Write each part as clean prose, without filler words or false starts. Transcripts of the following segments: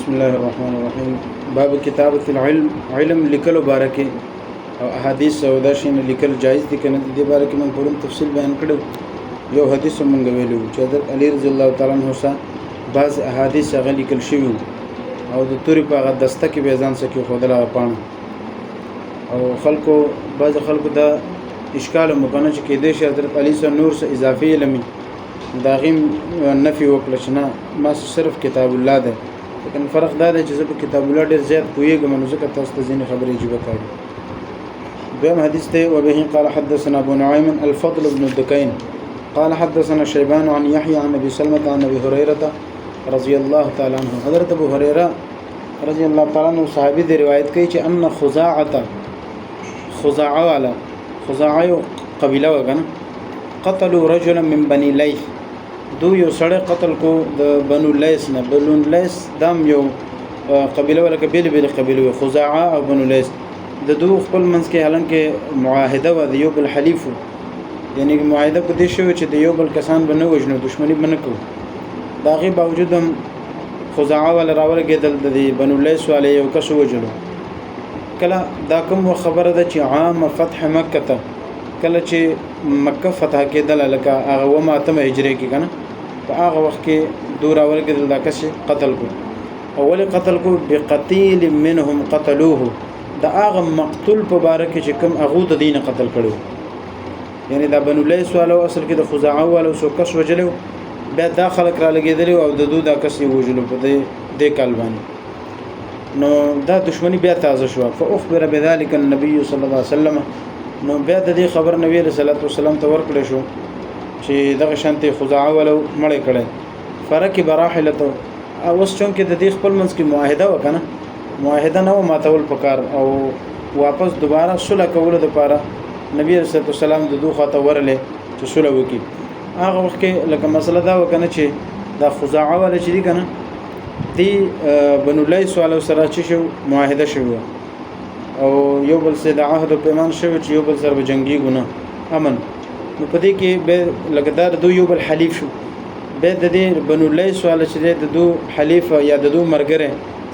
بسم الله الرحمن الرحیم. باب کتابت العلم، علم لیکلو باره کې او احادیث او دا شین لیکل جایز دي کنه. د دې باره کې موږ پرون تفصیل بیان کړو. یو حدیث موږ ویلو چې حضرت علی رضی الله تعالی عنہ سره بعض احادیث هغه لیکل شوی او د توري په هغه دسته کې به ځان سکه خودلا پاڼه او بعض خلکو دا اشکال مکنه چې کې د حضرت علی سره نور سره اضافي علم داغیم نفي وکړه چې نه ما صرف کتاب الله ده، لیکن فرق دا دی چې زه په کتاب الله ډېر زیات پوهېږم نو ځکه تاسو ته ځینې خبرې جوړه کوي. دویم حدیث ته وبه قال حدثنا ابو نعيم الفضل بن الدكين قال حدثنا شيبان عن يحيى عن ابي سلمة عن ابي هريرة رضي الله تعالى عنه. حضرت ابو هريره رضی الله تعالی عنہ صحابي دی روایت کوي چې ان خزاعه قبيله وګنه قتلوا رجلا من بني ليث، دو یو سړی قتل کو د بنو لیث نه. بنو لیث دام یو قبیله ولکه بیل قبیله خزاعه او بنو لیث د دو خپل منځ کې حالان کې معاهده و د یو بل حلیف، یعنی معاهده په دې شو چې د یو بل کسان بنه وجنو دښمنی بنه کو. دا غي باوجود هم خزاعه ول راول کېدل د بنو لیث والے یو کس وجلو. کله دا کوم خبره ده چې عام فتح مکه ته کله چې مکه فتح کېدل لکه هغه و ماتمه هجری کې کنه په هغه وخت کې دور اول کې دا کس قتل کو. اول قتل کو بقتیل منهم قتلوه، دا هغه مقتول په باره کې چې کوم هغه د دین قتل کړو، یعنی دا بنو لیث والو اصل کې د خزاعه والو سو کس وجلو بیا دا خلک را لګیدل او د دو دا کس وجلو په دې کال باندې. نو دا دښمنی بیا تازه شو. فاخبر بذلك النبي صلی الله علیه وسلم، نو بیا د دې خبر نبی رسول الله والسلام ته ورکړل شو چې دغه شانته خزاعه ولو مړ کړي. فرکب راحلته اوس چون کې د دې خپل منځ کې معاهده وکنه، معاهده نو ماتول پکار او واپس دوباره صلح کول د پاره نبی رسول الله والسلام د دوه خاطر ورلې چې صلح وکي. هغه وخت کې لکه مسله دا وکنه چې دا خزاعه ول چې دي کنه دی بنو لیث والو سره چې شو معاهده شو او یو بل سره د عهد او پیمان شوی چې یو بل سره به جنگي ګونه امن. نو په دې کې به لګدار دو یو بل حلیف شو. به د دې بنو لیث والا چې د دو حلیف یا د دو مرګره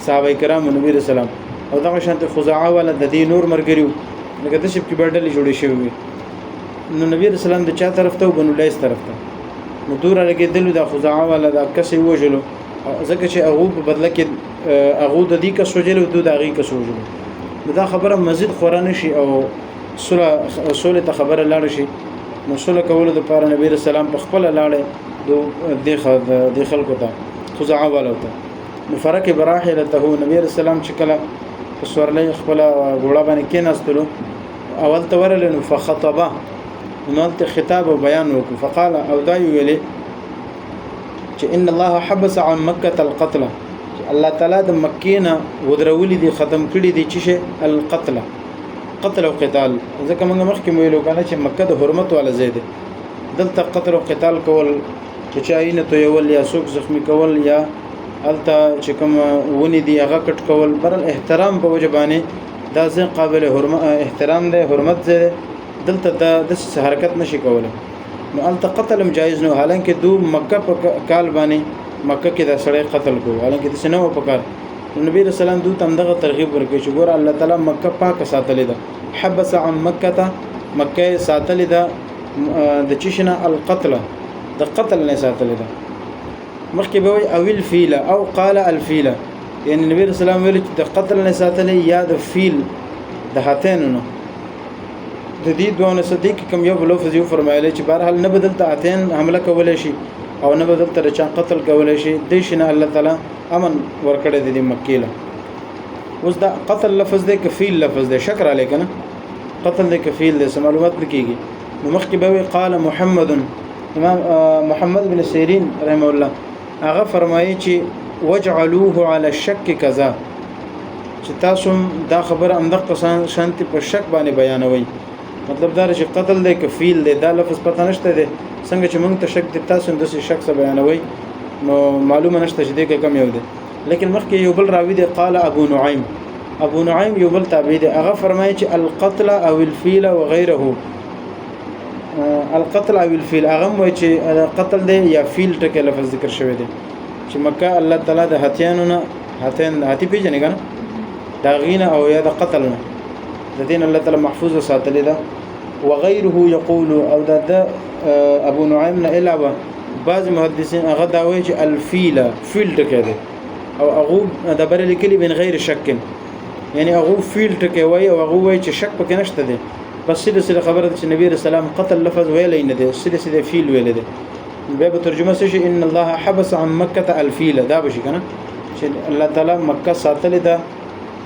صحابه کرام نبی رسول الله او دغه شانته خزاعه والا د دې نور مرګریو لکه د شپ کې بدلې جوړې شوی. نو نبی رسول الله د چا طرف ته بنو لیث طرف ته نو دور لګیدل د خزاعه والا د کسي وجلو ځکه چې هغه په بدله کې هغه د دې کس وجلو د هغه کس وجلو. دا خبره مزید خورانه شي او صلح ته خبره لاړ شي. نو صلح کول د پاره نبی رسول الله په خپل لاړې د خلکو ته خزاعه والو ته. نو فرق براحلته نبی رسول الله چې کله په سورلې خپل غوړه باندې کېناستلو اول ته ورل نو فخطبه نو ته خطاب او بیان وکړ. فقال او دا ویلي چې ان الله حبس عن مکه القتل، الله تعالی د مکینه ودرولې دي ختم کړي دي چې القتل قتل او قتال. ځکه موږ مخکې ویلو کنه چې مکه د حرمت ولا زید دلته قتل او قتال کول چې عینه تو یو یا سوق زخمی کول یا الته چې کوم ونی دی هغه کټ کول بر احترام په وجبانه دا ځین قابل احترام دی حرمت دی دلته د حرکت نشي کوله. نو الته قتل جایز نو حالانکه دو مکه په کال باندې مکه کې دا سړی قتل کو حالانکه د سنو په کار. نبی رسول الله دوی تم دغه ترغیب ورکړي چې ګور الله تعالی مکه پاک ساتلې ده، حبس عن مکه مکه ساتلې ده د چشنه القتل د قتل نه ساتلې ده. مخکې به او الفیل او قال الفیل، یعنی نبی رسول الله ویل چې د قتل نه ساتلې یا د فیل د هاتین نو د دې دوه صدیق کوم یو لفظ یو فرمایلی چې بهر حال نه بدلته هاتین حمله کولای شي او نه بدل تر چا قتل کولای شي. د شنه الله تعالی امن ورکړی د مکیله. اوس دا قتل لفظ دی کفیل لفظ دی شکر علی کنه قتل دی کفیل دی معلومات نکېږي. نو مخکې به قال محمد امام محمد بن سیرین رحمه الله هغه فرمایي چې وجعلوه على الشك كذا، چې تاسو دا خبر اندق شانتی په شک باندې بیانوي. مطلب دا چې قتل دی کفیل دی دا لفظ پته نشته دی څنګه چې موږ ته شک دي تاسو د شک څخه بیانوي نو معلومه نشته چې دغه کم یو دی. لیکن مخکې یو بل راوی دی قال ابو نعيم یو بل تابعی دی هغه فرمایي چې القتل او الفيل وغيره القتل او الفيل هغه وایي چې قتل دی یا فیل ټکي لفظ ذکر شوی دی چې مکه الله تعالی د هتیانو نه هاتین هاتی پیژنې کنه دا غینه او یا د قتل نه د دین الله تعالی محفوظ ساتلی دا وغيره يقول او د ابو نعيم نه علاوه بعض محدثین هغه دا وایي چې الفیل فیل ټکه او هغه د بر لیکلي بن غیر شک یعنی هغه فیل ټکه وایي او هغه وایي چې شک پکې نشته دی بس سیده خبره چې نبی رسول الله قتل لفظ ویلې نه دی سیده فیل ویلې دی بیا به ترجمه شي ان الله حبس عن مکه الفیل دا بشي کنه چې الله تعالی مکه ساتلې ده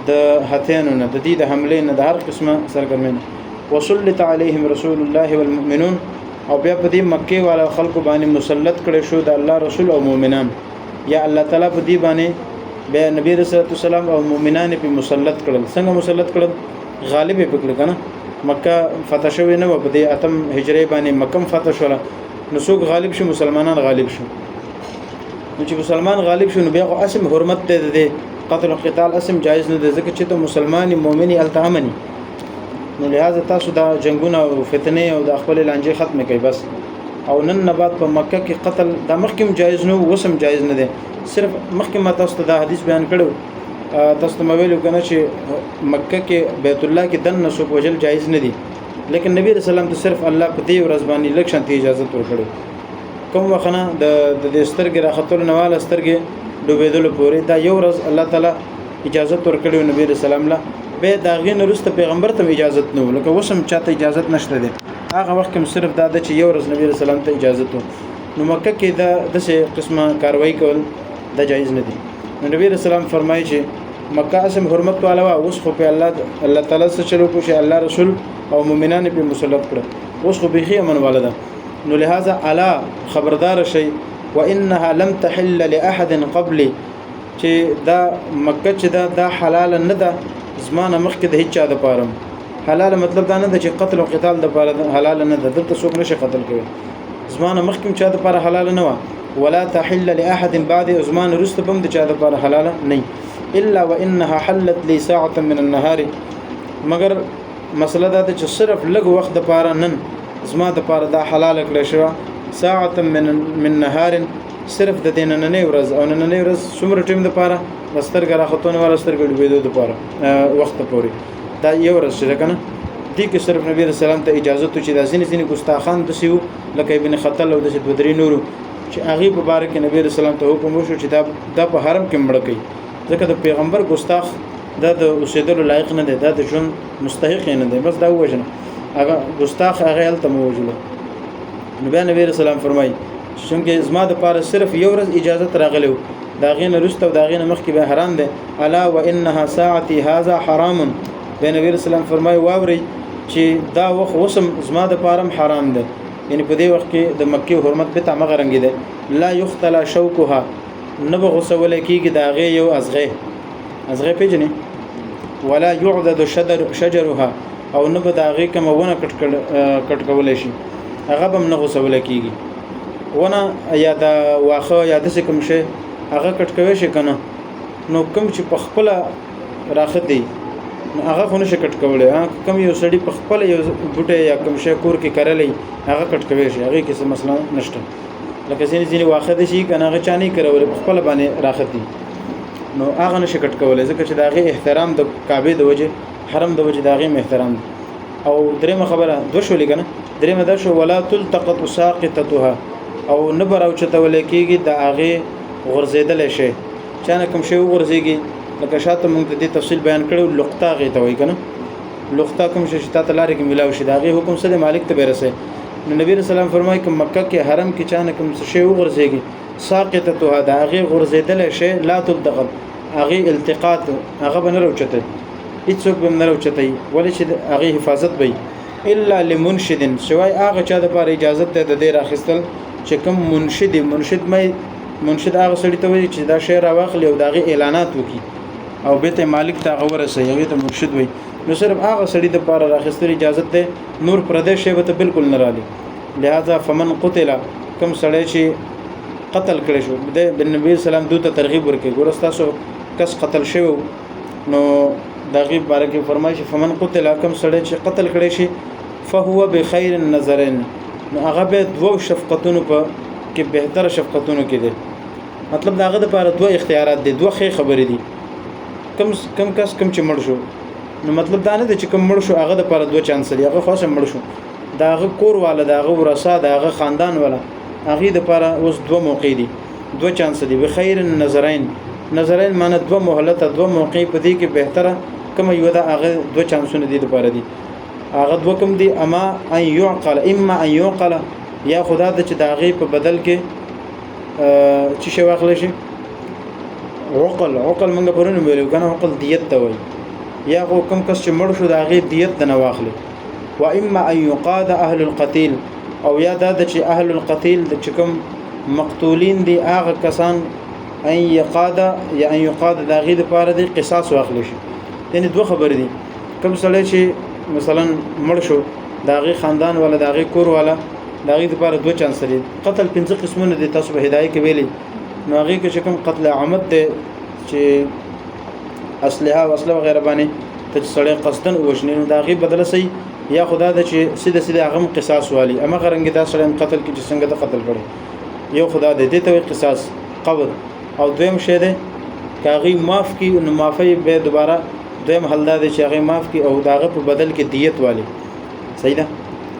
د هاتینو نه د دې د حمله نه د هر قسمه سرګرمینه وصلت عليهم رسول الله والمؤمنون او بیا په دې مکه والا خلکو باندې مسلط کړي شو د الله رسول او مؤمنان یا الله تعالی په دې باندې بیا نبی رسول الله او مؤمنان په مسلط کړل څنګه مسلط کړل غالب پکړ کنه مکه فتح شوی نه په دې اتم هجری باندې مکه فتح شوله نو څوک غالب شو مسلمانان غالب شو نو چې مسلمان غالب شو نو بیا اسم حرمت ته قتل او قتال اسم جایز نه دی ځکه چې ته مسلمانی مؤمنی التامنی نو لہذا تاسو دا جنگونه او فتنه او د خپل لانجه ختم کړئ بس او نن نه بعد په مکه کې قتل د مخکم جایز نه وسم جایز نه دی صرف مخکم تاسو ته دا حدیث بیان کړو تاسو ته ویلو کنه چې مکه کې بیت الله کې دن نسوب وجل جایز نه دی لیکن نبی رسول الله ته صرف الله په دې ورځ باندې لکشن ته اجازه ورکړي کوم وخنه د سترګې راختل نواله سترګې ډوبېدل پورې دا یو ورځ الله تعالی اجازه ورکړي نبی رسول الله به دا غین وروسته پیغمبر ته اجازه نه لکه وسم چاته اجازه نشته ده هغه وخت کې صرف دا چې یو ورځ نبی رسول الله ته اجازه نو مکه کې دا د څه قسمه کاروایی کول دا جایز نه دي نبی رسول الله فرمایي چې مکه اسم حرمت والا اوس خو په الله تعالی سره چلو کو چې الله رسول او مؤمنان په مسلط کړ اوس خو بيخي امن والده نو لہذا الا خبردار شي وانها لم تحل لاحد قبلي چې دا مکه چې دا حلال نه ده زمانه مخکې د هیڅ چا د پاره حلال مطلب دا نه ده چې قتل او قتال د پاره حلال نه ده دلته څوک نشي قتل کوي زمانه مخکې چا د پاره حلال نه و ولا تحل لاحد بعد زمان رست بم د چا د پاره حلال نه الا وانها حلت لي ساعه من النهار مگر مسله دا چې صرف لږ وخت د پاره نن زما د پاره دا حلال کړی شو ساعه من نهار صرف د دین نه نه ورځ او نه نه ورځ څومره ټیم د پاره بسترګه راختونه ولا سترګې ډوبېدو د پاره وخت پورې دا یو ورځ شته کنه دي کې صرف نبی رسول الله ته اجازه ته چې د ځینې ګستاخان د سیو لکه ابن خطل او د بدري نورو چې هغه په باره کې نبی رسول الله ته حکم وشو چې دا په حرم کې مړ کړي ځکه د پیغمبر ګستاخ دا د اوسېدلو لایق نه دی دا د جون مستحق نه دی بس دا وژنه هغه ګستاخ هغه ال تم وژلو نبی رسول الله فرمایي چې زما د پاره صرف یو ورځ اجازه راغلو دا غینه رسته او دا غینه مخکې به حرام ده الا وانها ساعتي هذا حرام به نبی رسول الله فرمای واوري چې دا وخت وسم زما د پاره حرام ده یعنی په دې وخت کې د مکه حرمت به تامه غرنګ ده لا یختلا شوکها نبغ غسول کیږي دا غي یو ازغه پیجنې ولا يعدد شجرها او نبغ دا غي کوم ونه کټ کول شي هغه به نه غسول کیږي ونه یا دا واخه یا د کوم شي هغه کټ کوي شي کنه نو کوم چې په خپل راخت دی نو هغه خو نشه کټ کولای کوم یو سړی په خپل یو بوټه یا کوم شي کور کې کړلې هغه کټ کوي شي هغه کې څه مسله نشته لکه ځینې واخه شي کنه هغه چاني کړول په خپل باندې راخت دی نو هغه نشه کټ کولای ځکه چې داغه احترام د کعبه د وجه حرم د وجه داغه احترام دی او درېمه خبره دو شو لګنه درېمه دا شو ولا تلتقط ساقطتها او نبر او چته ولکېږي د هغه غرزیدل شي چانه کوم شی غرزيږي لکه شاته موږ د تفصیل بیان کړو لقطه غي ته وای کنه لقطه کوم شی شته تلاره کې ملاوي شي داغه حکم سره مالک ته برسه نبی رسول الله فرمایي کوم مکه کې حرم کې چانه کوم شی غرزيږي ساقطته هغه غرزیدل شي لا تلتقط هغه التقاط هغه بنرو چته هیڅوک بنرو چته ولې چې هغه حفاظت وي الا لمنشد سوای هغه چا د پر اجازه ته د دې راخستل چې کوم منشد منشد هغه سړی ته وایي چې دا شعر واخلي او داغه اعلانات وکي او به ته مالک ته غوړه سي هغه ته منشد وایي نو صرف هغه سړی د پاره راخستل اجازه ده نور پردیش به ته بالکل نه رالي لہذا فمن قتل کوم سړی چې قتل کړي شو د نبی سلام دوته ترغیب ورکړي ګورستاسو کس قتل شوی نو داغه باره کې فرمایي فمن قتل کوم سړی چې قتل کړي شي فهو بخير النظرين نو هغه به دوه شفقتونو په کې بهتر شفقتونو کې دي مطلب داغه د لپاره دوه اختیارات دي، دوه خبرې دي. کم کس کم چې مړ شو، نو مطلب دا نه دی چې کم مړ شو هغه د لپاره دوه چانس لري، هغه خاصه مړ شو داغه کور والا داغه ورثه داغه خاندان والا هغه د لپاره اوس دوه موقع دي، دوه چانس دي. بخیر النظرین، نظرین معنی دوه مهلت، دوه موقع په دې کې بهتره کوم یو دا هغه دوه چانسونه دي د لپاره دي. هغه دوه کوم دي؟ اما ان يعقل، اما ان يعقل، یا خدا د چې داغه په بدل کې چې شی واخل شي عقل منګه پرونه ویلو کنه، عقل دیت ته وای، یا کوم کس چې مړ شو داغه دیت د نه واخلي. و اما ان يقاد اهل القتيل، او یا دا چې اهل القتيل د چکم مقتولین دي هغه کسان ان يقاد یا ان يقاد داغه لپاره دي قصاص واخلي شي. یعنی دوه خبر دي، کوم سړی چې مثلا مړ شو داغه خاندان ولا داغه کور ولا داغه لپاره دوه چانس لري. قتل 5 قسمونه دي، تاسو به هدايه کې ویلي. نو هغه کې کوم قتل عمد دي چې اسلحه وسله وغیرہ باندې ته سړی قصدن وښني، نو داغه بدله سي، یا خدا د چې سیده هغه قصاص والی. اما غرنګ دا سړی قتل کې چې څنګه د قتل کړي، یو خدا دې ته قصاص قبر. او دویم شه ده کاغي معاف کی، نو معافی به دوباره دویم حل ده چې هغه معاف کی او داغه په بدل کې دیت والی. صحیح ده.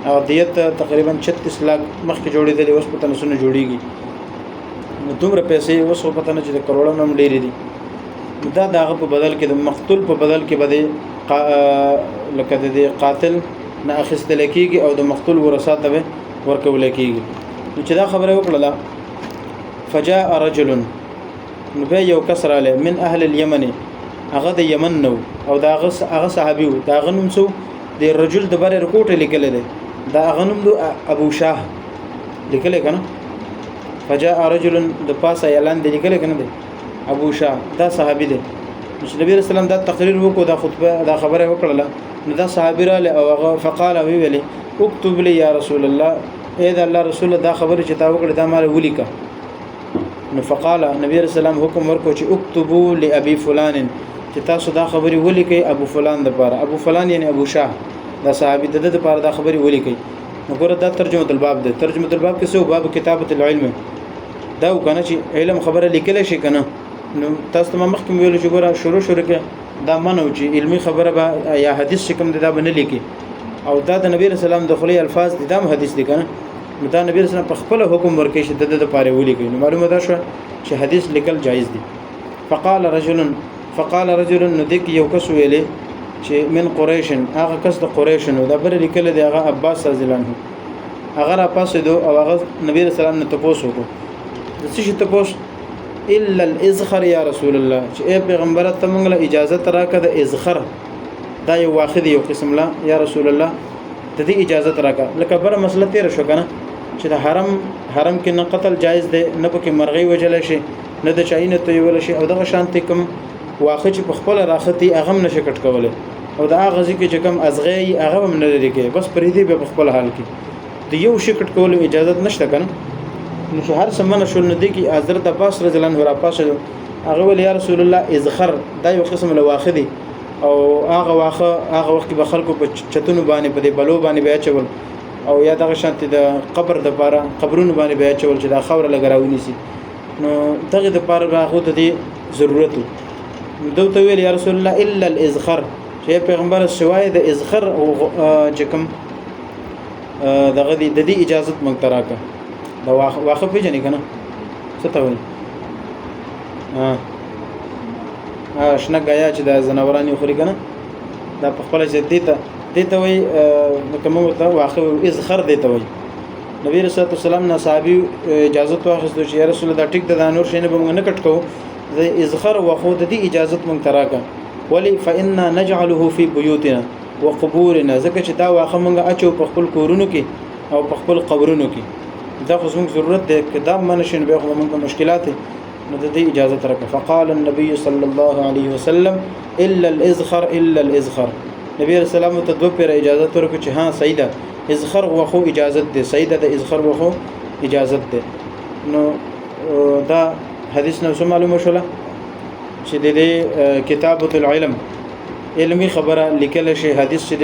او دیت تقریبا 36 लाख مخکې جوړېدلې، اوس په تنسونه جوړیږي. نو دومره پیسې اوس په تنه چې د کروڑونو هم ډېرې دي. دا داغه په بدل کې د مقتول په بدل کې بده لکه د قاتل نه اخیستل کېږي او د مقتول ورثات ته ورکول کېږي. نو چې دا خبره وکړه فجاء رجل، نو به یو کس رااله من اهل اليمن، هغه د یمن نو او دا هغه صحابي وو. دا غنوم سو د رجل د بره رکوټ لیکل دي، دا غنوم دو ابو شاه لیکل کنه. فجاء رجل د پاسه اعلان دی لیکل کنه دی ابو شاه، دا صحابي دی. نبی رسول الله دا تقریر وکړو، دا خطبه دا خبره وکړه. نو دا صحابي رااله او هغه فقال ویلي اكتب لي يا رسول الله، اې دا الله رسول دا خبره چې تا وکړه دا مال ولیکه. نو فقال نبی رسول الله حکم ورکو چې اكتبوا لابي فلان، چې تاسو دا خبري ولیکئ ابو فلان د پاره. ابو فلان یعنی ابو شاه، دا صحابي د د پاره دا خبري ولیکئ. نو ګوره دا ترجمه الباب ده. ترجمه الباب کې څو باب کتابه العلم دا وکنه چې علم خبره لیکل شي کنه. نو تاسو ته مخکې ویل چې ګوره شروع کې دا منو چې علمی خبره به یا حدیث کوم دا به نه لیکي، او دا د نبی رسول الله د خلی الفاظ دي، دا حدیث دي کنه. نو دا نبی رسول الله په خپل حکم ورکړي چې د پاره ولیکي. نو معلومه ده شو چې حدیث لیکل جایز دي. فقال رجل، نو دک یو کس ویلې چې من قریش، هغه کس د قریش نو دا بر لیکل دی، هغه عباس رضی الله عنه. هغه را پاسې دو او هغه نبی رسول الله ته تاسو وکړو د څه شي تاسو الا الازخر یا رسول الله، چې ای پیغمبر ته موږ له اجازه راکړه د ازخر، دا یو واخد یو قسم لا یا رسول الله ته دې اجازه راکړه. لکه بره مسله تیر شو کنه چې د حرم کې نه قتل جایز دی، نه پکې مرغۍ وجل شي، نه د چاینه ته ویل شي، او دغه شانتي کوم واخه چې په خپل راختي هغه هم نشه کټ کوله، او دا هغه ځکه چې کوم ازغی هغه هم نه لري کې، بس پرې دی په خپل حال کې د یو شي کټ کول اجازه نشته کنه. نو هر سمنه شول نه دی کې حضرت عباس رضی الله عنه را پاسه هغه ول یا رسول الله ازخر دا یو قسم له واخدي، او هغه وخت کې به خلکو په چتونو باندې په دې بلو باندې بیا چول، او یا دغه شانتي د قبر د پاره قبرونو باندې بیا چول چې دا خوره لګراونی سي. نو دغه د پاره راغو ته دي ضرورت. دوی ته ویل یا رسول الله الا الازخر، چې پیغمبر سوای د ازخر او چې کوم دغه د دې اجازه مونږ تراکه دا واخه پیژنې کنه څه ته وایي شنه غیا چې د زناورانی خوري کنه دا په خپل ځای دیته وایي کومه ته واخه ازخر دیته وایي. نبی رسول الله صلی الله علیه وسلم صحابي اجازه واخیستو چې یا رسول الله دا ټیک د نور شینه به موږ نه کټ کوو، د ازخر واخو د دې اجازه مونږ تراکه. ولی فإنا نجعله في بيوتنا وقبورنا، ځکه چې دا واخه مونږ اچو په خپل کورونو کې او په خپل قبرونو کې، دا خو زموږ ضرورت دی، کدا منشن به خو موږ مشکلات نو د دې اجازه ترکه. فقال النبي صلى الله عليه وسلم الا الازخر، نبی رسول الله ته دوه پیر اجازه ورکړه چې ها سیده ازخر واخو اجازه ده، سیده د ازخر واخو اجازه ده. نو دا حدیث نو معلومه شوله چې د کتابه العلم علمی خبره لیکل شي، حدیث چې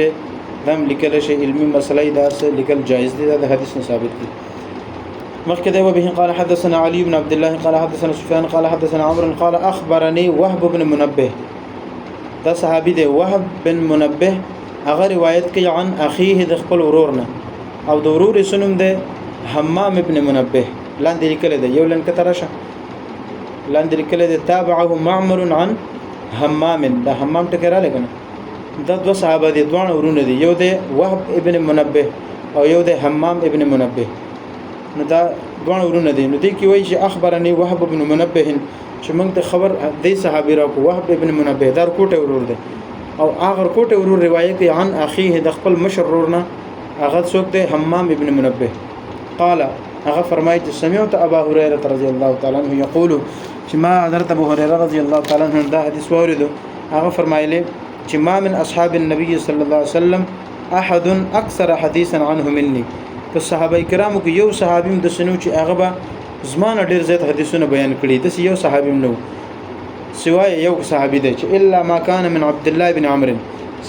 دم لیکل شي علمی مسلې دا سره لیکل جایز دي، دا حدیث نه ثابت دي. مخکې دی وبه قال حدثنا علي بن عبد الله قال حدثنا سفيان قال حدثنا عمرو قال اخبرني وهب بن منبه. دا صحابي دی وهب بن منبه، هغه روایت کوي عن اخيه د خپل ورورنا او د ورور سنم دی حمام ابن منبه. لاندې لیکل دی یو لن کترشه لاندې لیکل دی تابعه معمر عن حمام. دا حمام ټکرا لګنه دا دوه صحابه دي، دوه ورونه دي، یو دی وهب ابن منبه او یو دی حمام ابن منبه. نو دا دوه ورونه دي. نو دې کې وایي چې اخبرني وهب ابن منبه چې موږ ته خبر دی صحابي راکو وهب ابن منبه دار کوټه ورور دی او هغه کوټه ورور روایت کوي عن اخيه د خپل مشر ورورنا هغه څوک دی حمام ابن منبه. قال هغه فرمایي چې سمعت ابا هريره رضی الله تعالی عنہ یقول چې ما حضرت ابو هريره رضی الله تعالی عنہ دا حدیث واوریدو. هغه فرمایلی چې ما من اصحاب النبي صلی الله علیه وسلم احد اکثر حدیثا عنه مني. په صحابه کرامو کې یو صحابي د سنو چې هغه به زمانه ډیر زیات حدیثونه بیان کړي، د یو صحابي نو سوای یو صحابي دی چې الا ما كان من عبد الله بن عمرو،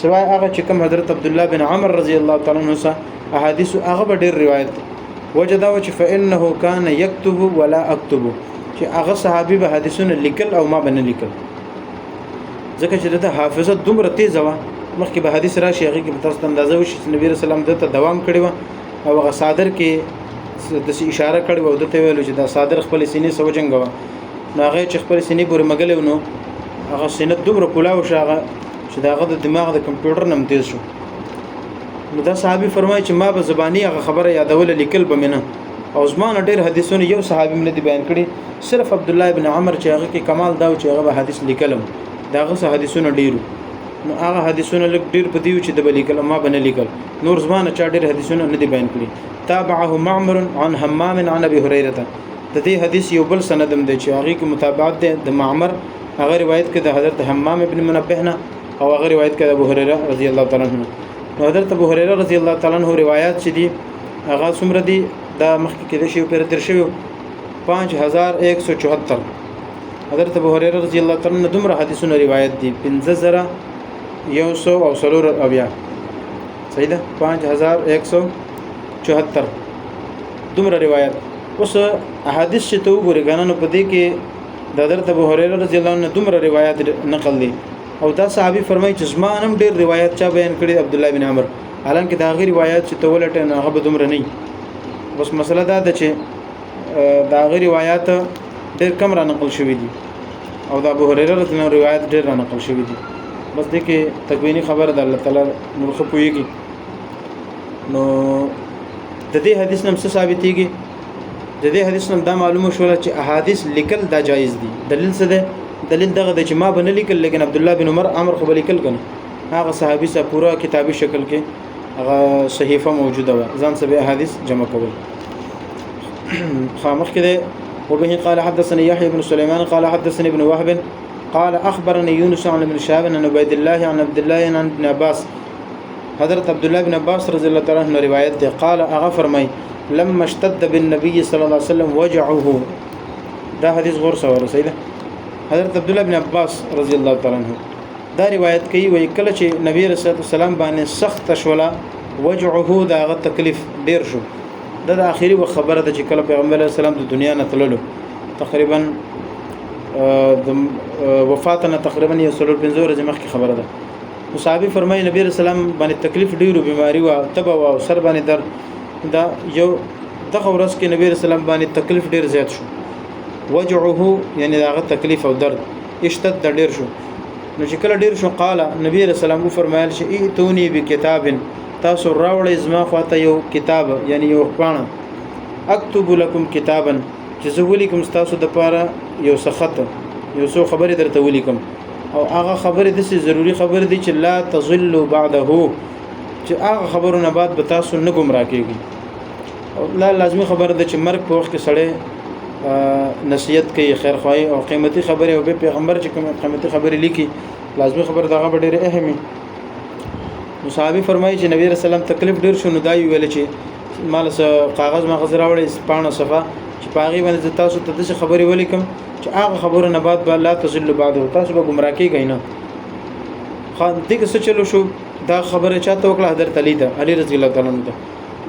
سوای هغه چې کوم حضرت عبد الله بن عمر رضی الله تعالی عنہ سره احادیث هغه ډیر روایت وجدا و چې فانه كان يكتب ولا اكتب، چې هغه صحابي به حدیثونه لیکل او ما بنه لیکل، ځکه چې د حافظه دومره تیز و مخکې به حدیث راشي هغه کې تاسو اندازه وشي چې نبی رسول الله دته دوام کړی و او هغه صادر کې د اشاره کړی و دته ویلو چې دا صادر خپل سینې سو جنګو نو هغه چې خپل سینې پورې مګلې نو هغه سینې دومره کولاو شاغه چې داغه د دماغ د کمپیوټر نم تیز شو. نو دا صحابي فرمایي چې ما به زبانی هغه خبره یادول لیکل به منه او زمانه ډېر حدیثونه یو صحابي مې دی بیان کړي، صرف عبد الله ابن عمر چې هغه کې کمال دا چې هغه حدیث لیکلم داغه حدیثونه ډیرو، نو هغه حدیثونه لږ ډیر پدیو چې د لیکل ما بنه لیکل، نور زمانه چا ډیر حدیثونه نه دی بیان کړي. تابعه معمر عن حمام عن ابي هريره. د دې حدیث یو بل سندم دی چې هغه کې متابعت ده د معمر، هغه روایت کې د حضرت حمام ابن منبه نه او هغه روایت کې د ابو هريره رضی الله تعالی عنہ. حضرت ابو هريره رضی الله تعالی عنہ روایت چې دي هغه څومره دي دا مخکې کې د شی په تر شوی 5174. حضرت ابو هريره رضی الله تعالی عنہ دومره حدیثونه روایت دي 5174 صحیح ده 5174 دومره روایت. اوس احادیث چې تو ګورې غننه په دې کې د حضرت ابو هريره رضی الله عنه دومره روایت نقل دي او دا صحابي فرمایي چې زمانم ډېر روایت چا بیان کړي عبد الله بن عمر، حالانکه دا غي روایت چې تولټه نه هغه دومره نه. بس مسله دا ده چې دا غي روایت ډېر کم را نقل شوی دي او د ابو هريره رضی الله عنه روایت ډېر را نقل شوی دي. بس دې کې تکوینی خبره ده الله تعالی نور خو پويږي. نو د دې حدیث نم څه ثابتېږي؟ د دې حدیث نم دا معلومه شوله چې احادیث لیکل دا جایز دي. دلیل څه ده؟ دلیل دغه د چې ما بنه لیکل لیکن عبد الله بن عمر خو لیکل کنه، هغه صحابي سره پورا کتابي شکل کې هغه صحیفه موجوده و ځان سره احادیث جمع کول. خامخ کده وبه قال حدثني يحيى بن سليمان قال حدثني ابن وهب قال اخبرني يونس عن ابن شهاب عن عبيد الله عن عبد الله عن ابن عباس. حضرت عبد الله بن عباس رضی الله تعالی عنہ روایت ده قال هغه فرمای لما اشتد بالنبي صلى الله عليه وسلم وجعه. دا حدیث غور سره سیده حضرت عبد الله بن عباس رضی الله تعالی عنہ دا روایت کوي وی کله چې نبی رسول الله سلام باندې سخت شولا وجعه دا غ تکلیف ډیر شو. دا د اخیری خبره ده چې کله پیغمبر اسلام د دنیا نه تللو تقریبا د وفاتنه تقریبا یو 15 ورځې مخکې خبره ده. صحابي فرمایي نبی رسول الله باندې تکلیف ډیرو بیماری او تبه او سر باندې درد، دا یو دغه ورځ کې نبی رسول الله باندې تکلیف ډیر زیات شو. وجعه یعنی داغه تکلیف او درد اشتد ډیر شو. نو چې کله ډیر شو قال نبی رسول الله فرمایل چې ایتونی بکتاب، تاسو راوړی زما خواته یو کتاب یعنی یو پاڼه، اكتب لكم کتابا چې زه ولیکم تاسو د پاره یو سخت یو څو خبرې درته ولیکم او هغه خبرې د ضروري خبرې دي چې لا تضلوا بعده، چې هغه خبرونه بعد به تاسو نه گمراه کیږي. او لا لازمي خبره ده چې مرګ په وخت کې سړی نصیحت کوي خیر خوای او قیمتي خبره او به پیغمبر چې کوم قیمتي خبره لیکي لازمي خبره دغه ډېره اهمي. صحابي فرمایي چې نبی رسول الله تکلیف ډیر شو نو دای ویل چې مال کاغذ ماغذ راوړی پاڼه صفه چې پاغي باندې تاسو ته د خبرې ولیکم چې هغه خبره نه بعد به لا تزل بعده تاسو به گمراه کیږئ نه. خان دغه څه چلو شو دا خبره چاته وکړه حضرت علی ته، علی رضی الله تعالی عنہ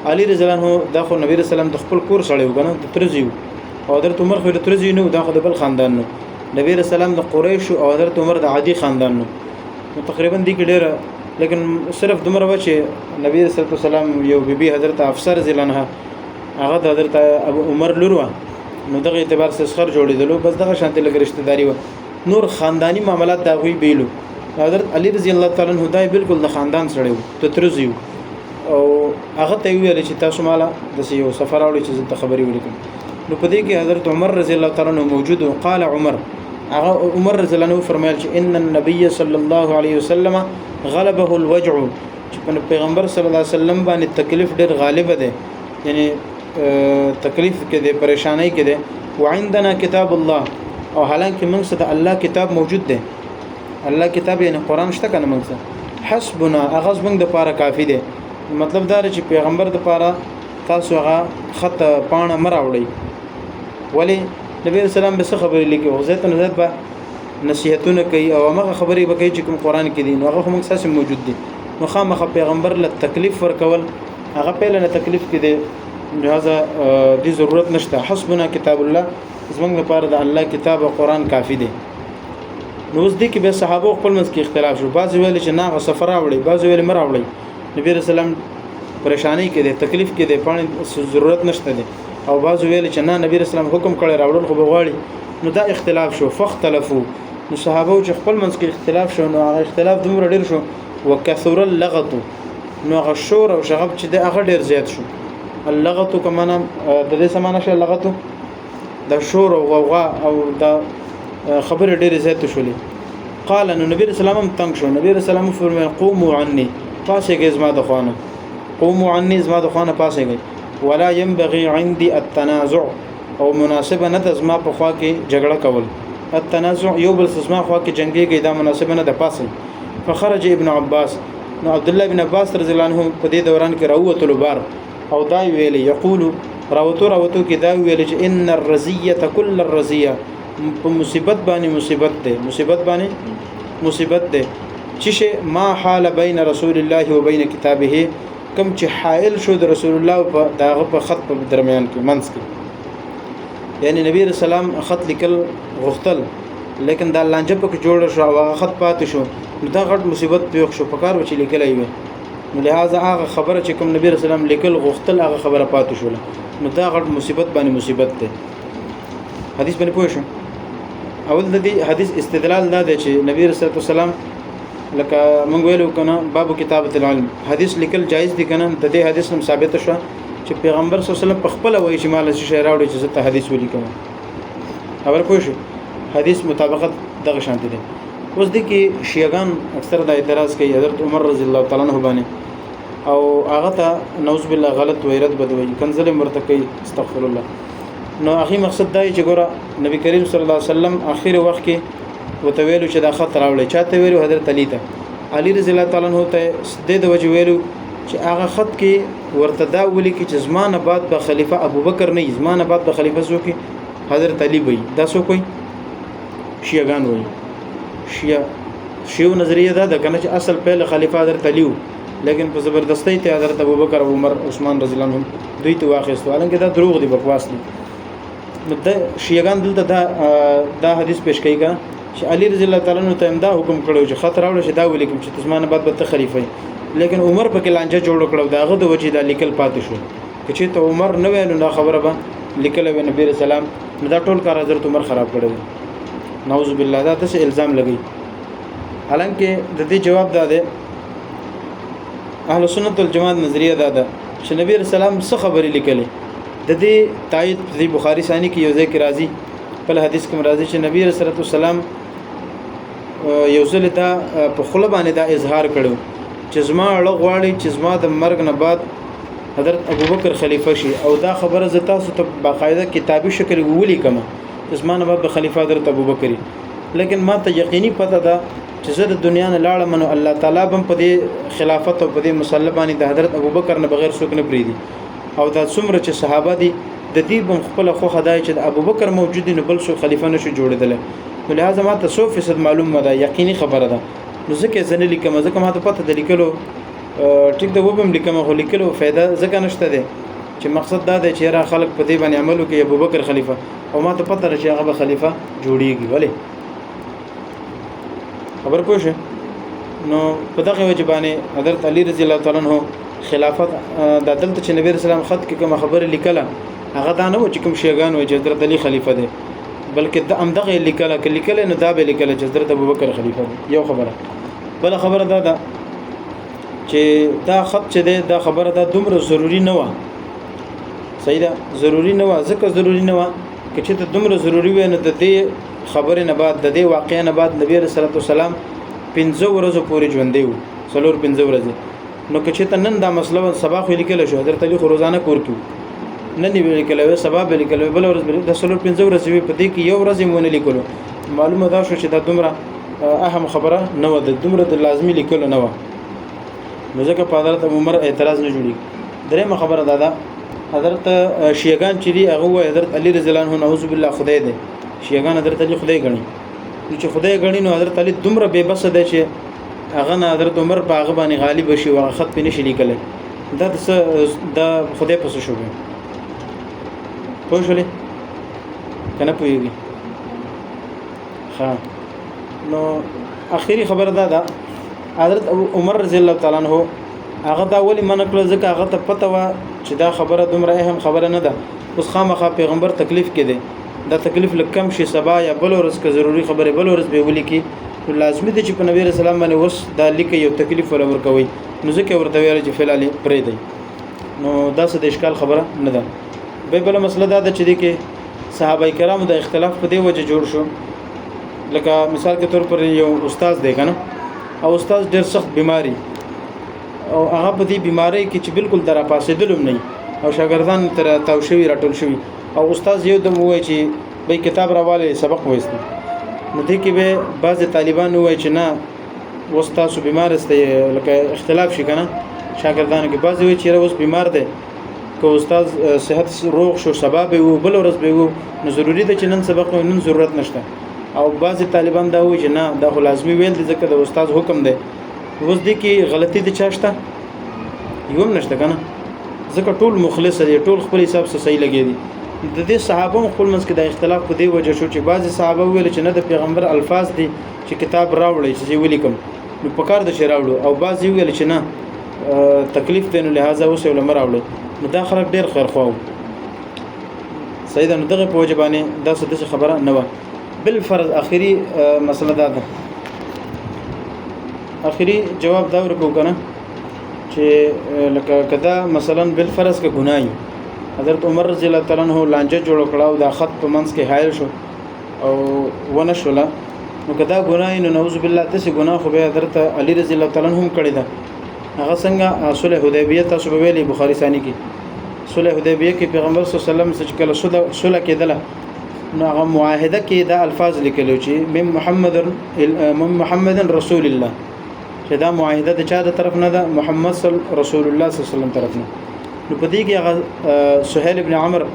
علي رضی الله عنه دا خو نبی رسول الله د خپل کور سره یو کنه د ترزیو او حضرت عمر خو د ترزیو نو دا خو د بل خاندان نو نبی رسول الله د قریش او حضرت عمر د عادي خاندان نو تقریبا دي کې ډېر لیکن صرف دومره و چې نبی رسول الله سلام یو بیبي حضرت افسر رضی الله عنها هغه د حضرت ابو عمر لور و نو دغه اعتبار سره خر جوړېدلو بس دغه شانتي لګ رشتہ داری و نور خاندانی معاملات دا وی بیلو حضرت علی رضی الله تعالی عنہ دای بالکل د خاندان سره و ته ترزیو او هغه ته ویل چې تاسو مالا د یو سفر اوري چې ته خبري ولیکم نو په دې کې حضرت عمر رضی الله تعالی عنہ موجود او قال عمر هغه عمر رضی الله عنه فرمایل چې ان النبي صلی الله علیه وسلم غلبه الوجع چې پیغمبر صلی الله علیه وسلم باندې تکلیف ډېر غالب ده یعنی تکلیف کې ده پریشانی کې ده وعندنا کتاب الله او حالانکه موږ سره الله کتاب موجود ده الله کتاب یعنی قران شته کنه موږ سره حسبنا اغاز موږ د پاره کافی ده مطلب دا چې پیغمبر د پاره تاسو هغه خط پاڼه مراوړی ولی نبی رسول الله به خبرې لیکي او زیات نه زیات به نصیحتونه کوي او هغه خبرې به کوي چې کوم قران کې دي نو هغه هم اساس موجود دي نو خامخ پیغمبر له تکلیف ورکول هغه په لنه تکلیف کې دي لہذا دې ضرورت نشته حسبنا کتاب الله زمونږ لپاره د الله کتاب او قران کافی دي نو اوس دې کې به صحابه خپل منځ کې اختلاف شو بعض ویل چې نه سفر راوړي بعض ویل مر راوړي نبی رسول الله پریشانی کې دي تکلیف کې دي پانی ضرورت نشته دي او بعض ویل چې نه نبی رسول الله حکم کړی راوړل خو بغواړي نو دا اختلاف شو فختلفو نو صحابه چې خپل منځ کې اختلاف شو نو هغه اختلاف دومره ډیر شو وکثر اللغط نو هغه شور او شغب چې د هغه ډیر زیات شو اللغط کمانه د دې سمانه شو اللغط د شور او غوغا او د خبر ډیر زیات شولې قال نو نبی رسول الله تنگ شو نبی رسول الله فرمایي قوموا عني پاسه زما د خوانه قوموا عني زما د خوانه پاسه ولا ينبغي عندي التنازع او مناسبه نه زما په خوا کې جګړه کول التنازع یو بل زما خوا کې جنگي کې دا مناسبه نه د پاسه فخرج ابن عباس نو عبد الله ابن عباس رضی الله عنه په دې دوران کې راوته لبار او دا ویلي یقول راوته کې دا ویلي چې ان الرزيه كل الرزيه په مصیبت باندې مصیبت ده چې ما حال بین رسول الله و بین کتابه کم چې حائل شو د رسول الله په داغه په خط په درمیان کې منځ کې یعنی نبی رسول الله خط لیکل غختل لیکن دا لانجه په جوړ شو او خط پاتې شو نو دا غټ مصیبت پیښ شو په کار و چې لیکلای وي نو لہذا هغه خبره چې کوم نبی رسول الله لیکل غختل هغه خبره پاتې شو نو دا غټ مصیبت باندې مصیبت ده حدیث باندې پوه شو اول د دې حدیث استدلال دا دی چې نبی رسول الله سلام لکه مونږ ویلو کنه باب کتابت العلم حدیث لیکل جایز دي کنه د دې حدیث هم ثابت شو چې پیغمبر صلی الله علیه وسلم په خپل وایي چې مال شي راوړي چې زه ته حدیث ولیکم خبر پوه شو حدیث مطابقت دغه شانتي دي اوس دي کې شیعاګان اکثر د اعتراض کوي حضرت عمر رضی الله تعالی عنہ باندې او هغه ته نعوذ بالله غلط ویرت بدوي کنزل مرتقي استغفر الله نو اخی مقصد دا چې ګوره نبی کریم صلی الله علیه وسلم اخر وخت کې وتویلو چې دا خط راوړي چاته ویلو حضرت علی ته علی رضی الله تعالی عنہ ته د وجه ویلو چې هغه خط کې ورته دا ولي کې چې زمانه بعد به خلیفہ ابوبکر نه زمانه بعد به خلیفہ سو کې حضرت علی وي دا سو کوئی شیعاګان وي شیعو نظریه دا د کنه چې اصل پهله خلیفہ حضرت علی وو لیکن په زبردستی ته حضرت ابوبکر او عمر عثمان رضی الله عنهم دوی ته واخیستو الانکه دا دروغ دی بکواس دي نو د شیعاګان دلته دا حدیث پیش کوي چې علی رضی الله تعالی عنہ ته دا حکم کړو چې خطر راوړل شي دا ولیکم چې تاسو باندې بعد به خلیفہ لیکن عمر په کې لانجه جوړ کړو داغه د وجې دا لیکل پاتې شو چې ته عمر نه وینو دا خبره به لیکل وی نبی رسول الله نو دا ټول کار حضرت عمر خراب کړو نعوذ بالله دا څه الزام لګي حالانکه د دې جواب دا دی اهل سنت والجماعت نظریه دا ده چې نبی رسول الله څه خبرې لیکلې د دې تایید د بخاری ثانی کې یو ځای کې راځي په حدیث کې راځي چې نبی رسول الله یو ځل دا په خله باندې دا اظهار کړو چې زما اړه غواړي چې زما د مرګ نه بعد حضرت ابوبکر خلیفہ شي او دا خبره ز تاسو ته باقاعده کتابي شکل ویلي کما زما نه بعد خلیفہ حضرت ابوبکر لیکن ما ته یقیني پته ده چې زه د دنیا نه لاړم نو الله تعالی هم په دې خلافت او په دې مصلبانی د حضرت ابوبکر نه بغیر څوک نه پریدي او دا څومره چې صحابه دي د دې بم خپل خو خدای چې د ابوبکر موجود نو بل څو خلیفہ نشو جوړیدل نو لہذا ما ته 100% معلومه ده یقیني خبره ده نو ځکه ځنه لیکم ځکه ما ته پته د لیکلو ټیک د وبم لیکم خو لیکلو فایده ځکه نشته دی چې مقصد دا دی چې را خلق په دې باندې عمل وکړي ابوبکر خلیفہ او ما ته پته لري چې هغه خلیفہ جوړیږي ولی خبر پوه شو نو په دغه وجه باندې حضرت علی رضی الله تعالی عنہ خلافت د دلته چې نبی رسول الله خط کې کوم خبره لیکله هغه دا نه و چې کوم شیګان و چې حضرت علی خلیفہ دی بلکې د امدغه لیکله نو دا به لیکله چې حضرت ابوبکر خلیفہ دی یو خبره بل خبره دا ده چې دا خط چې دی دا خبره دا دومره ضروری نه و صحیح ده ضروری نه و ځکه ضروری نه و چې ته دومره ضروری و نه د دې خبره نه بعد د دې واقعې نه بعد نبی رسول الله سلام 15 ورځې پورې ژوند دی څلور 15 ورځې نو چې ته نن دا مسله سبا خو لیکل شو حضرت علی خو روزانه کور کیو نن یې لیکل و سبا به لیکل بل ورځ د څلور 15 ورځې په دې کې یو ورځ مونږ نه لیکلو معلومه دا شو چې دا دومره اهم خبره نه و د دومره د لازمي لیکل نه و نو ځکه په حضرت عمر اعتراض نه جوړي درېمه خبره دا ده حضرت شیعاګان چې دی هغه حضرت علی رضی الله عنه نعوذ بالله خدای دی شیعاګان حضرت علی خدای غني چې خدای غني نو حضرت علی دومره بے بس دی چې هغه نه حضرت عمر په هغه باندې غالب شي او خط پې نشي لیکل دا د خدای پس شو پوه شولې کنه پوهیږي ها نو اخیری خبر دا ده حضرت عمر رضی الله تعالی عنہ هغه دا ولی منکل ځکه هغه ته پته و چې دا خبره دومره اهم خبره نه ده اوس خامخا پیغمبر تکلیف کې دی دا تکلیف لکم شي سبا یا بل ورځ که ضروری خبره بل ورځ به ولي کی لازمي دي چې په نبی رسول الله باندې وس دا لیک یو تکلیف ولا ورکوي نو ځکه ورته ویل چې فعل علی پرې دی نو دا څه د اشکال خبره نه ده به بل مسله دا ده چې دي کې صحابه کرام د اختلاف په دی وجه جوړ شو لکه مثال کے طور پر یو استاد دی کنه او استاد ډیر سخت بیماری او هغه په دې بیماری کې چې بالکل درا پاسېدلم نه او شاګردان تر تاو شوی راټول شوی او استاد یو دم وای چې به کتاب راواله سبق وایست نو دې کې به بعض طالبان وای چې نه وستاسو بیمار است لکه اختلاف شي کنه شاګردانو کې بعض وای چې اوس بیمار دی که استاد صحت روغ شو سبب او بل ورځ به وو نو ضروری ده چې نن سبق نن ضرورت نشته او بعض طالبان دا وای چې نه دا خو لازمي ویل دي ځکه د استاد حکم دی اوس دې کې غلطي دي چاشته یوم نشته کنه ځکه ټول مخلص دي ټول خپل حساب سره صحیح لګي دي د دې صحابه خپل منځ کې د اختلاف په دی وجه شو چې بعض صحابه ویل چې نه د پیغمبر الفاظ دي چې کتاب راوړی چې ولیکم نو پکار د شراوړو او بعض ویل چې نه تکلیف دی نو لہذا اوس ول مراوړو نو دا خلک ډیر خیر خو سیدا نو دغه په وجه باندې دا څه خبره نه و بل فرض اخیری مسله دا ده اخیری جواب دا ورکو کنه چې لکه کدا مثلا بل فرض کې ګناي حضرت عمر رضی الله تعالی عنہ لانجه جوړ کړه او دا خط په منځ کې حایل شو او ونه شولا نو کدا ګناي نو نعوذ بالله تاسو ګناه خو به حضرت علی رضی الله تعالی عنہ هم کړی دا هغه څنګه صلح حدیبیه تاسو به ویلي بخاری ثانی کې صلح حدیبیه کې پیغمبر صلی الله علیه وسلم چې کله صلح کېدله نو هغه معاهده کې دا الفاظ لیکلو چې من محمد رسول الله چې دا معاهده د چا د طرف نه ده محمد رسول الله صلی الله علیه وسلم طرف نه نو په دې کې هغه سهيل ابن عمر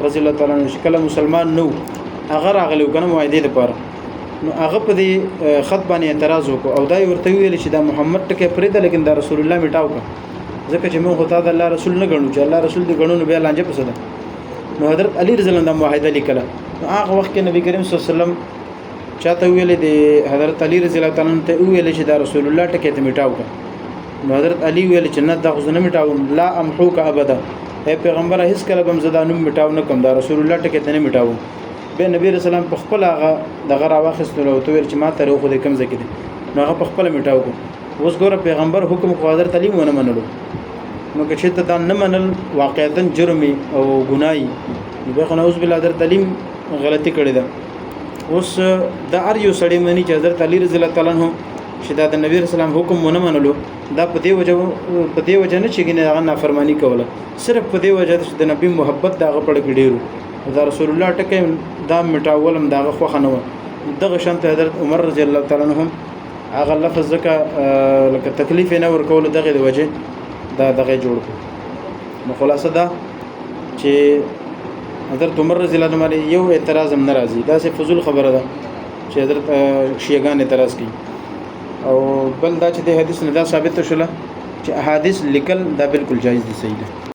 رضی الله تعالی عنہ چې کله مسلمان نو هغه راغلی کنه معاهده لپاره نو هغه په دې خط باندې اعتراض وکړ او دا ورته ویل چې دا محمد ټکه پرې ده لیکن دا رسول الله میټاو کړ ځکه چې موږ ته د الله رسول نه غنو چې الله رسول دې غنو نو بیا لانجه پسده نو حضرت علی رضی الله عنه معاهده لیکله هغه وخت کې نبی کریم صلی الله علیه وسلم چاته ویل دي حضرت علی رضی الله تعالی عنہ ته ویل چې دا رسول الله ټکه ته میټاو کړ نو حضرت علی ویل چې نه دا خو نه میټاو لا امحوک ابدا اے پیغمبر هیڅ کله بم زدانم میټاو نه کوم دا رسول الله ټکه ته نه میټاو به نبی رسول الله په خپل هغه دغه راوخستلو او ته ویل چې ما ته خو دې کم ځکه دي نو هغه په خپل میټاو کو اوس ګوره پیغمبر حکم خو حضرت علی ونه منلو نو که چې ته دا نه منل واقعیتا جرمي او ګناي به خو نعوذ بالله حضرت علی غلطي کړې ده اوس د ار یو سړی منی چې حضرت علی رضی الله تعالی عنہ چې دا د نبی رسول الله حکم ونه منلو دا په دې وجه نه چې ګنې هغه نافرمانی کوله صرف په دې وجه چې د نبی محبت دا غپړ ګډیرو دا رسول الله ټکه دا میټاولم دا خو خنو دغه شانت حضرت عمر رضی الله تعالی عنہ هغه لفظ ځکه لکه تکلیف نه ورکول دغه د وجه دا دغه جوړ نو خلاصه دا چې حضرت عمر رضی الله عنه یو اعتراض هم ناراضي دا څه فضول خبره ده چې حضرت شیعاګان اعتراض کوي او بل دا چې د حدیث نه دا ثابت شوله چې احادیث لیکل دا بالکل جایز دي صحیح ده